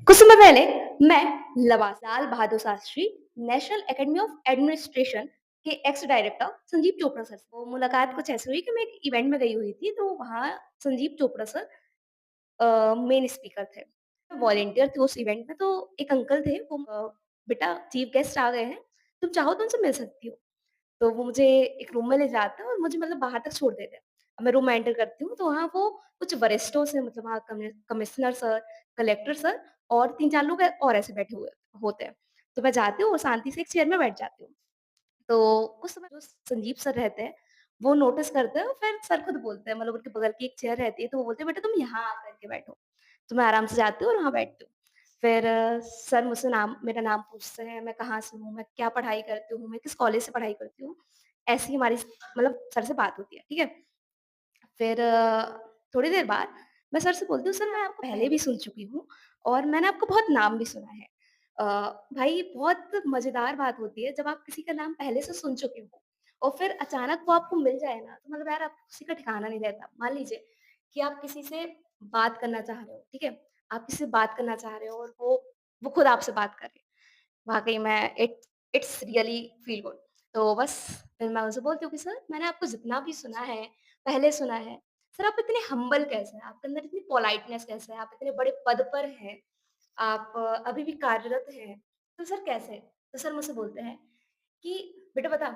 कुछ समय पहले मैं Lal Bahadur Shastri national academy of administration के ex director Sanjeev Chopra sir से वो मुलाकात कुछ ऐसी हुई कि मैं एक इवेंट में गई हुई थी तो वहाँ Sanjeev Chopra sir main speaker थे। वॉलंटियर थे उस इवेंट में तो एक अंकल थे वो बेटा चीफ गेस्ट आ गए हैं, तुम चाहो तो उनसे मिल सकती हो। तो वो मुझे एक रूम में ले जाते हैं और मुझे मतलब बाहर तक छोड़ देते हैं। अब मैं रूम में एंटर करती हूँ तो वहाँ वो कुछ वरिष्ठों से मतलब वहाँ कमिश्नर सर, कलेक्टर सर और 3-4 लोग और ऐसे बैठे हुए होते हैं। तो मैं जाती हूँ और शांति से एक चेयर में बैठ जाती हूँ। तो उस समय जो संजीव सर रहते हैं, वो नोटिस करते हैं और फिर सर खुद बोलते हैं मतलब उनके बगल की एक चेयर रहती है तो वो बोलते हैं, "बेटा तुम यहाँ आकर के बैठो।" तो मैं आराम से जाती हूँ और वहाँ बैठती हूँ। फिर सर मुझसे मेरा नाम पूछते हैं, मैं कहाँ से हूँ, मैं क्या पढ़ाई करती हूँ, मैं किस कॉलेज से पढ़ाई करती हूँ। ऐसी हमारी मतलब सर से बात होती है, ठीक है? फिर थोड़ी देर बाद मैं सर से बोलती हूँ, "सर मैं आपको पहले भी सुन चुकी हूँ और मैंने आपका बहुत नाम भी सुना है।" अ, भाई बहुत मज़ेदार बात होती है जब आप किसी का नाम पहले से सुन चुके हो और फिर अचानक वो आपको मिल जाए ना, तो मतलब यार आप किसी का ठिकाना नहीं रहता। मान लीजिए कि आप किसी से बात करना चाह रहे हो, ठीक है? आप किसी से बात करना चाह रहे हो और वो खुद आपसे बात कर रहे हैं। वाक़ई में इट्स रियली फील गुड। तो बस फिर मैं उनसे बोलती हूँ कि सर मैंने आपको जितना भी सुना है, पहले सुना है, सर आप इतने हम्बल कैसे हैं? आपके अंदर इतनी पोलाइटनेस कैसे है? आप इतने बड़े पद पर हैं, आप अभी भी कार्यरत हैं, तो सर कैसे? तो सर मुझसे बोलते हैं कि बेटा बता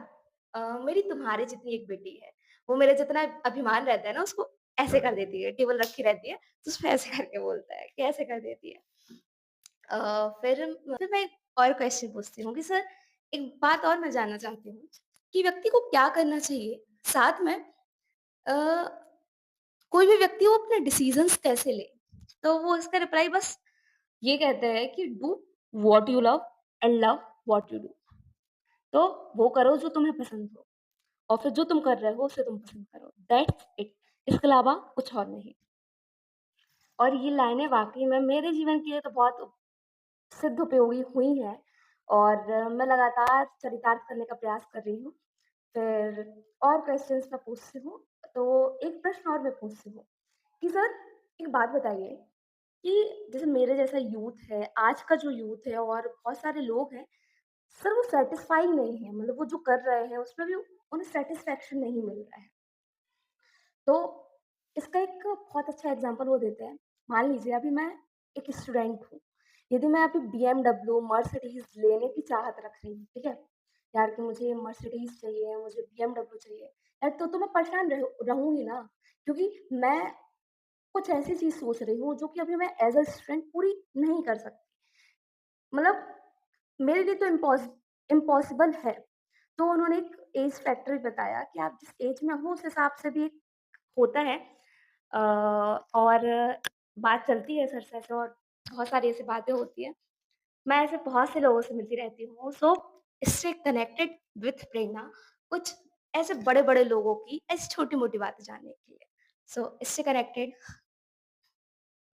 मेरी तुम्हारे जितनी एक बेटी है, वो मेरे जितना अभिमान रहता है ना उसको ऐसे कर देती है, टेबल रखी रहती है, तो उसपे ऐसे करके बोलता है कि ऐसे कर देती है। फिर मैं एक और क्वेश्चन पूछती हूँ कि सर एक बात और मैं जानना चाहती हूँ कि व्यक्ति को क्या करना चाहिए साथ में अ, कोई भी व्यक्ति वो अपने डिसीजंस कैसे ले? तो वो इसका रिप्लाई बस ये कहते हैं कि do what you love and love what you do. तो वो करो जो तुम्हें पसंद हो और फिर जो तुम कर रहे हो उसे तुम पसंद करो। That's it. इसके अलावा कुछ और नहीं। और ये लाइनें वाक़ई में मेरे जीवन के लिए तो बहुत सिद्ध उपयोगी हुई हैं और मैं लगातार चरितार्थ करने का प्रयास कर रही हूँ। फिर और क्वेश्चन्स मैं पूछती हूँ, तो एक प्रश्न और मैं पूछती हूँ कि सर एक बात बताइए कि जैसे मेरे जैसा यूथ है, आज का जो यूथ है और बहुत सारे लोग हैं, सर वो सैटिस्फाई नहीं है, मतलब वो जो कर रहे हैं उसमें भी उन्हें सैटिस्फैक्शन नहीं मिल रहा है। तो इसका एक बहुत अच्छा एग्ज़ाम्पल वो देते हैं। मान लीजिए अभी मैं एक स्टूडेंट हूँ। यदि मैं अभी बीएमडब्ल्यू, मर्सिडीज़ लेने की चाहत रख रही हूँ, ठीक है? यार कि मुझे मर्सिडीज़ चाहिए, मुझे बीएमडब्ल्यू चाहिए। यार तो मैं परेशान रहूँगी ना, क्योंकि मैं कुछ ऐसी चीज़ सोच रही हूँ जो कि अभी मैं एज़ अ स्टूडेंट पूरी नहीं कर सकती। मतलब मेरे लिए तो इम्पॉसिबल है। तो उन्होंने एक एज फैक्टर भी बताया कि आप जिस एज में हो उस हिसाब से भी एक होता है और बात चलती है सर से ऐसे और बहुत सारी ऐसी बातें होती हैं। मैं ऐसे बहुत से लोगों से मिलती रहती हूँ, सो स्टे कनेक्टेड विथ प्रेरणा कुछ ऐसे बड़े-बड़े लोगों की ऐसी छोटी-मोटी बातें जानने के लिए। So stay connected.